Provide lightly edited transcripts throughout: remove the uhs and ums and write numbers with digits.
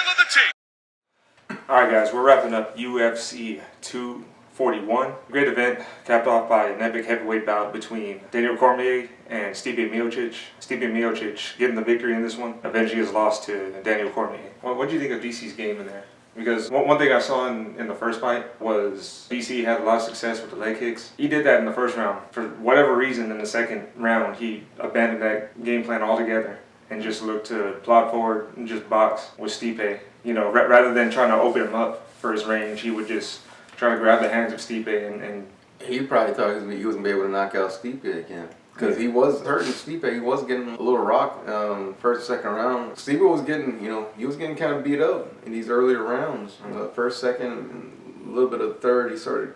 of the team. Alright guys, we're wrapping up UFC 241. Great event, capped off by an epic heavyweight bout between Daniel Cormier and Stipe Miocic. Stipe Miocic getting the victory in this one, avenging his loss to Daniel Cormier. What do you think of DC's game in there? Because one thing I saw in the first fight was DC had a lot of success with the leg kicks. He did that in the first round. For whatever reason, in the second round, he abandoned that game plan altogether and just looked to plod forward and just box with Stipe. You know, rather than trying to open him up for his range, he would just try to grab the hands of Stipe and he probably thought he was going to be able to knock out Stipe again. Because he was hurting Stipe, he was getting a little rocked first, second round. Stipe was getting, he was getting kind of beat up in these earlier rounds. The first, second, and a little bit of third, he started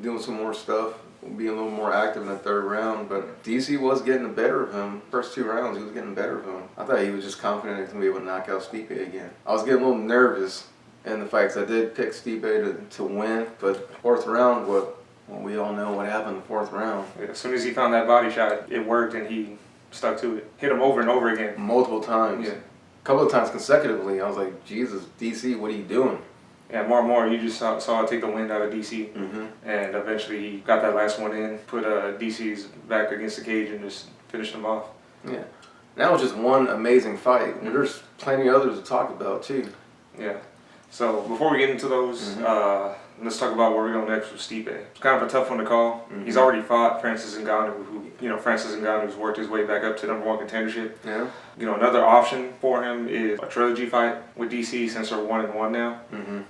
doing some more stuff, being a little more active in the third round. But DC was getting the better of him. First two rounds, he was getting the better of him. I thought he was just confident he was going to be able to knock out Stipe again. I was getting a little nervous in the fights. I did pick Stipe to win, but fourth round, well, we all know what happened in the fourth round. Yeah, as soon as he found that body shot, it worked and he stuck to it. Hit him over and over again. Multiple times. Yeah. A couple of times consecutively. I was like, Jesus, DC, what are you doing? Yeah, more and more, you just saw it take the wind out of DC. And eventually he got that last one in, put DC's back against the cage and just finished him off. Yeah. That was just one amazing fight. There's plenty of others to talk about, too. Yeah. So before we get into those, let's talk about where we're going next with Stipe. It's kind of a tough one to call. He's already fought Francis Ngannou, who, Francis Ngannou's worked his way back up to #1 contendership. Yeah. Another option for him is a trilogy fight with DC since they're 1-1 now.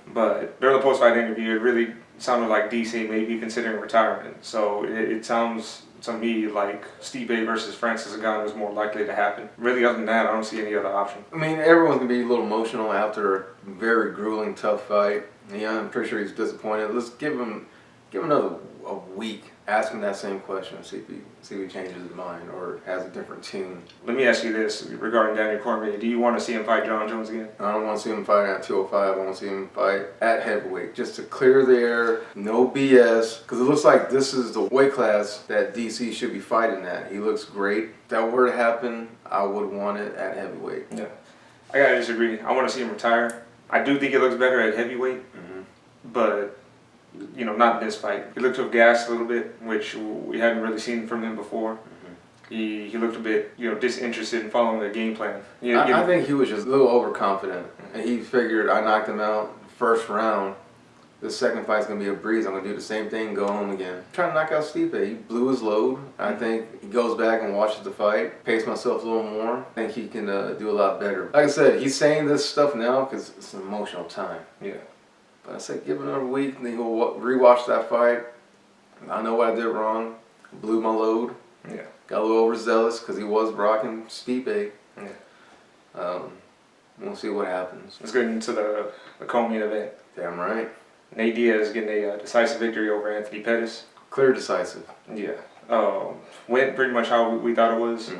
But during the post-fight interview, it really sounded like DC may be considering retirement. So it sounds to me like Stipe versus Francis Ngannou is more likely to happen. Really, other than that, I don't see any other option. I mean, everyone's going to be a little emotional after a very grueling, tough fight. Yeah, I'm pretty sure he's disappointed. Let's give him another week. Ask him that same question. See if he changes his mind or has a different tune. Let me ask you this regarding Daniel Cormier. Do you want to see him fight John Jones again? I don't want to see him fight at 205. I want to see him fight at heavyweight. Just to clear the air, no BS. Because it looks like this is the weight class that DC should be fighting at. He looks great. If that were to happen, I would want it at heavyweight. Yeah. I gotta disagree. I want to see him retire. I do think he looks better at heavyweight, but not in this fight. He looked to have gassed a little bit, which we hadn't really seen from him before. He looked a bit, disinterested in following the game plan. I think he was just a little overconfident, and he figured I knocked him out first round. The second fight's gonna be a breeze. I'm gonna do the same thing, go home again. Trying to knock out Stipe. He blew his load. I think he goes back and watches the fight, pace myself a little more. I think he can do a lot better. Like I said, he's saying this stuff now because it's an emotional time. Yeah. But I said, give it another week, and then he'll rewatch that fight. I know what I did wrong. Blew my load. Yeah. Got a little overzealous because he was rocking Stipe. Yeah. We'll see what happens. Let's get into the co-main event. Damn right. Nate Diaz getting a decisive victory over Anthony Pettis. Clear decisive. Yeah. Went pretty much how we thought it was.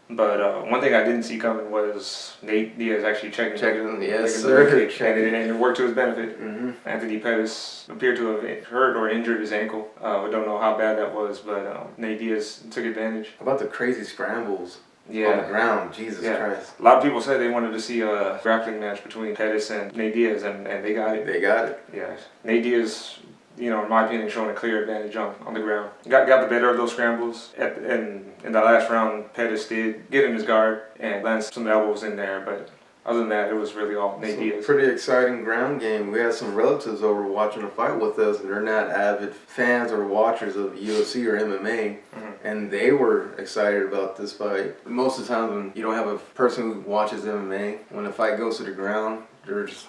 But one thing I didn't see coming was Nate Diaz actually checking yes, sir. And it worked to his benefit. Anthony Pettis appeared to have hurt or injured his ankle. We don't know how bad that was, but Nate Diaz took advantage. How about the crazy scrambles on the ground? Jesus Christ. A lot of people said they wanted to see a grappling match between Pettis and Nate Diaz, and they got it. They got it. Yeah. Nate Diaz, in my opinion, showing a clear advantage on the ground. Got the better of those scrambles. In the last round, Pettis did get in his guard and land some elbows in there, but other than that, it was really all Nate Diaz. Pretty exciting ground game. We had some relatives over watching the fight with us, and they're not avid fans or watchers of UFC or MMA, and they were excited about this fight. Most of the time, when you don't have a person who watches MMA, when the fight goes to the ground, they're just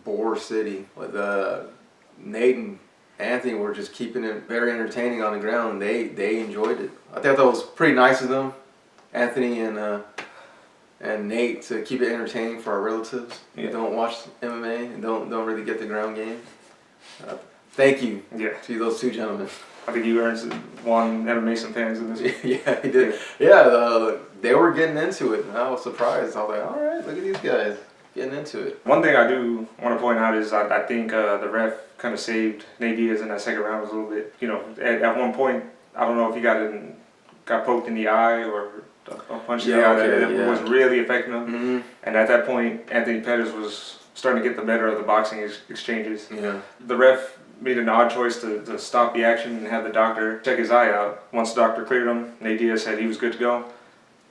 bore city. But Nate and Anthony were just keeping it very entertaining on the ground, and they enjoyed it. I thought that was pretty nice of them, Anthony and Nate, to keep it entertaining for our relatives who don't watch MMA and don't really get the ground game. Thank you to those two gentlemen. I think you earned one MMA fans in this. Yeah, he did. Yeah, they were getting into it, and I was surprised. I was like, all right, look at these guys getting into it. One thing I do want to point out is I think the ref kind of saved Nate Diaz in that second round a little bit. At one point, I don't know if he got poked in the eye or a punch in the eye that was really affecting him. And at that point, Anthony Pettis was starting to get the better of the boxing exchanges. Yeah. The ref made an odd choice to stop the action and have the doctor check his eye out. Once the doctor cleared him, Nate Diaz said he was good to go.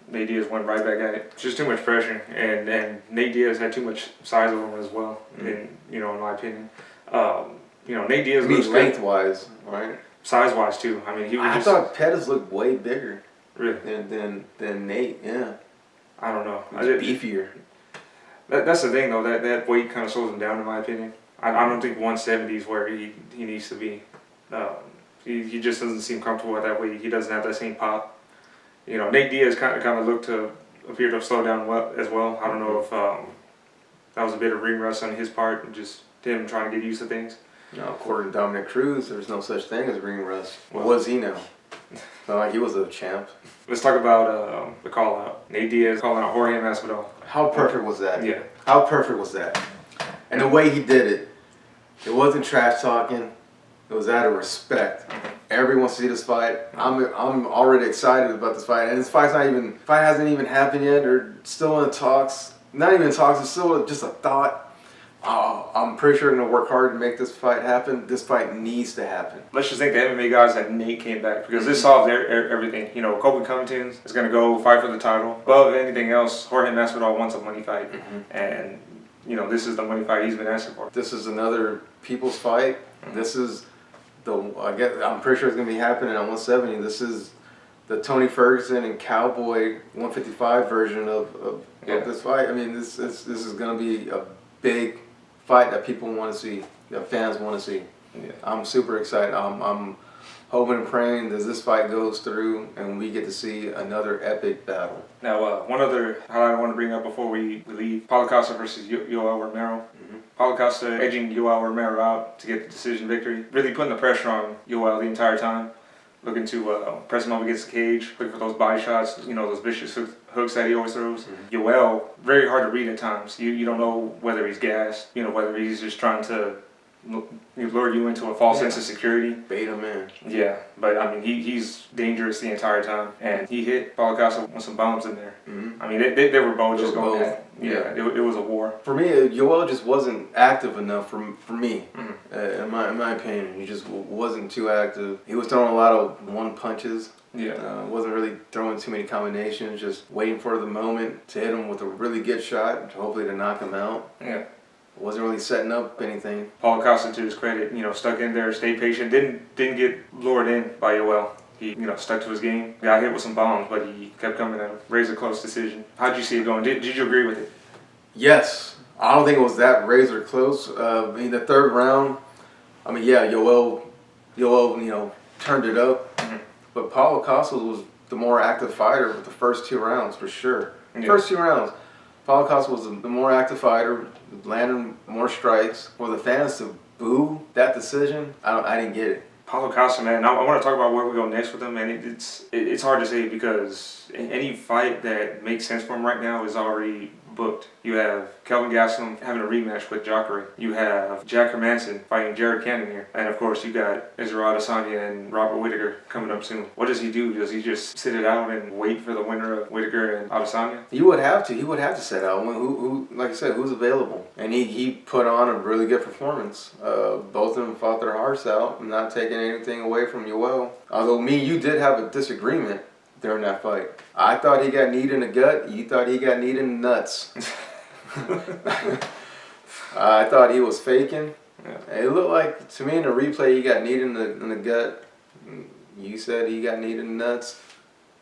Nate Diaz went right back at it. It's just too much pressure, and Nate Diaz had too much size over him as well. In my opinion, Nate Diaz looks lengthwise, right? Size-wise too. I mean, I thought Pettis looked way bigger. Really? Than Nate. Yeah. I don't know. He was beefier. That's the thing though. That weight kind of slows him down in my opinion. I don't think 170 is where he needs to be. He just doesn't seem comfortable at that weight. He doesn't have that same pop. Nate Diaz kind of looked to appear to have slowed down as well. I don't know if that was a bit of ring rust on his part and just him trying to get used to things. No, according to Dominic Cruz, there's no such thing as ring rust. What was he now? He was a champ. Let's talk about the call out. Nate Diaz calling out Jorge Masvidal. How perfect was that? Yeah. How perfect was that? And the way he did it wasn't trash talking. It was out of respect. Everyone wants to see this fight. I'm already excited about this fight, and this fight hasn't even happened yet. They're still in talks. Not even in talks. It's still just a thought. I'm pretty sure they're gonna work hard to make this fight happen. This fight needs to happen. Let's just thank the MMA guys that Nate came back because this solves everything. Colby Covington is gonna go fight for the title. Above anything else, Jorge Masvidal wants a money fight, and this is the money fight he's been asking for. This is another people's fight. This is I'm pretty sure it's gonna be happening at 170. This is the Tony Ferguson and Cowboy 155 version of this fight. I mean, this is gonna be a big fight that people want to see, that fans want to see. Yeah. I'm super excited. I'm hoping and praying that this fight goes through and we get to see another epic battle. Now, one other highlight I want to bring up before we leave: Paulo Costa versus Yoel Romero. Paulo Costa edging Yoel Romero out to get the decision victory, really putting the pressure on Yoel the entire time, looking to press him up against the cage, looking for those body shots, those vicious hooks that he always throws. Yoel, very hard to read at times. You don't know whether he's gassed, whether he's just trying to lure you into a false sense of security. Bait him in. Yeah, but I mean, he's dangerous the entire time, and he hit Paulo Costa with some bombs in there. I mean, they were both just going at it. Yeah, it was a war. For me, Yoel just wasn't active enough for me. In my opinion, he just wasn't too active. He was throwing a lot of one punches. Yeah. Wasn't really throwing too many combinations, just waiting for the moment to hit him with a really good shot, hopefully to knock him out. Yeah. Wasn't really setting up anything. Paulo Costa, to his credit, stuck in there, stayed patient, didn't get lured in by Yoel. He, stuck to his game. Got hit with some bombs, but he kept coming to raise a close decision. How'd you see it going? Did you agree with it? Yes. I don't think it was that razor close. In the third round, Yoel, turned it up. But Paulo Costa was the more active fighter with the first 2 rounds, for sure. Yeah. First 2 rounds. Paulo Costa was the more active fighter, landing more strikes. For the fans to boo that decision, I didn't get it. Paulo Costa, man, I want to talk about where we go next with him, and it's hard to say because any fight that makes sense for him right now is already booked. You have Kelvin Gastelum having a rematch with Jacare. You have Jack Hermanson fighting Jared Cannonier. And of course, you got Israel Adesanya and Robert Whittaker coming up soon. What does he do? Does he just sit it out and wait for the winner of Whittaker and Adesanya? He would have to. He would have to sit out. Who like I said, who's available? And he put on a really good performance. Both of them fought their hearts out. I'm not taking anything away from Yoel. Although you did have a disagreement during that fight. I thought he got kneed in the gut. You thought he got kneed in the nuts. I thought he was faking. Yeah. It looked like, to me in the replay, he got kneed in the gut. You said he got kneed in the nuts.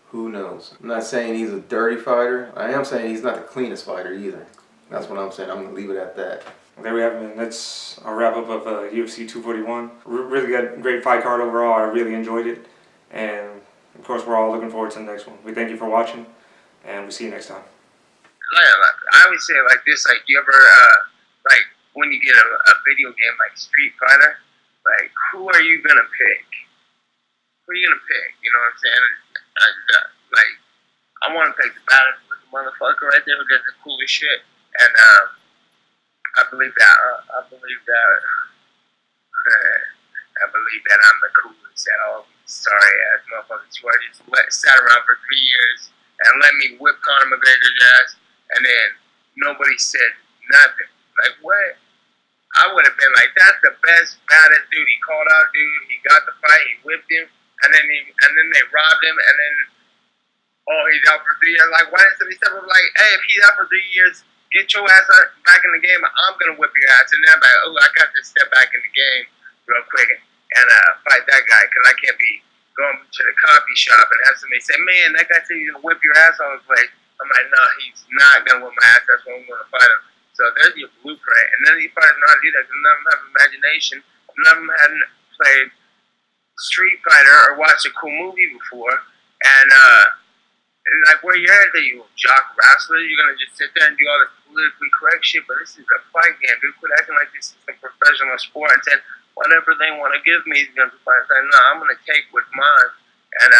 Who knows? I'm not saying he's a dirty fighter. I am saying he's not the cleanest fighter either. That's what I'm saying. I'm going to leave it at that. There we have it, man. That's our wrap-up of UFC 241. Really got a great fight card overall. I really enjoyed it. And of course, we're all looking forward to the next one. We thank you for watching, and we'll see you next time. I always say it like this, like, you ever, when you get a video game like Street Fighter, who are you going to pick? Who are you going to pick? You know what I'm saying? I want to pick the baddest motherfucker right there who does the coolest shit. And I believe that I'm the coolest at all. Sorry ass motherfuckers who I just sat around for 3 years and let me whip Conor McGregor's ass, and then nobody said nothing. Like, what? I would have been like, that's the best, baddest dude. He called out dude. He got the fight. He whipped him, and then they robbed him, and then he's out for 3 years. Like, why didn't somebody step up? Like, hey, if he's out for 3 years, get your ass back in the game. I'm gonna whip your ass. And then I'm like, oh, I got to step back in the game real quick and fight that guy because I can't be going to the coffee shop and have somebody say, man, that guy said he's gonna whip your ass on his place. I'm like, no, he's not gonna whip my ass. That's why I'm gonna fight him. So there's your blueprint. And none of these fighters know how to do that because none of them have imagination. None of them hadn't played Street Fighter or watched a cool movie before. And like, where you're at, that you jock wrestler, you're gonna just sit there and do all this politically correct shit. But this is a fight game, dude. Quit acting like this is a professional sport and saying whatever they want to give me is gonna be fine. Saying, no, I'm gonna take what's mine. And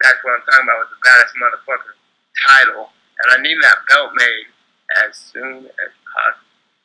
that's what I'm talking about with the baddest motherfucker title. And I need that belt made as soon as possible.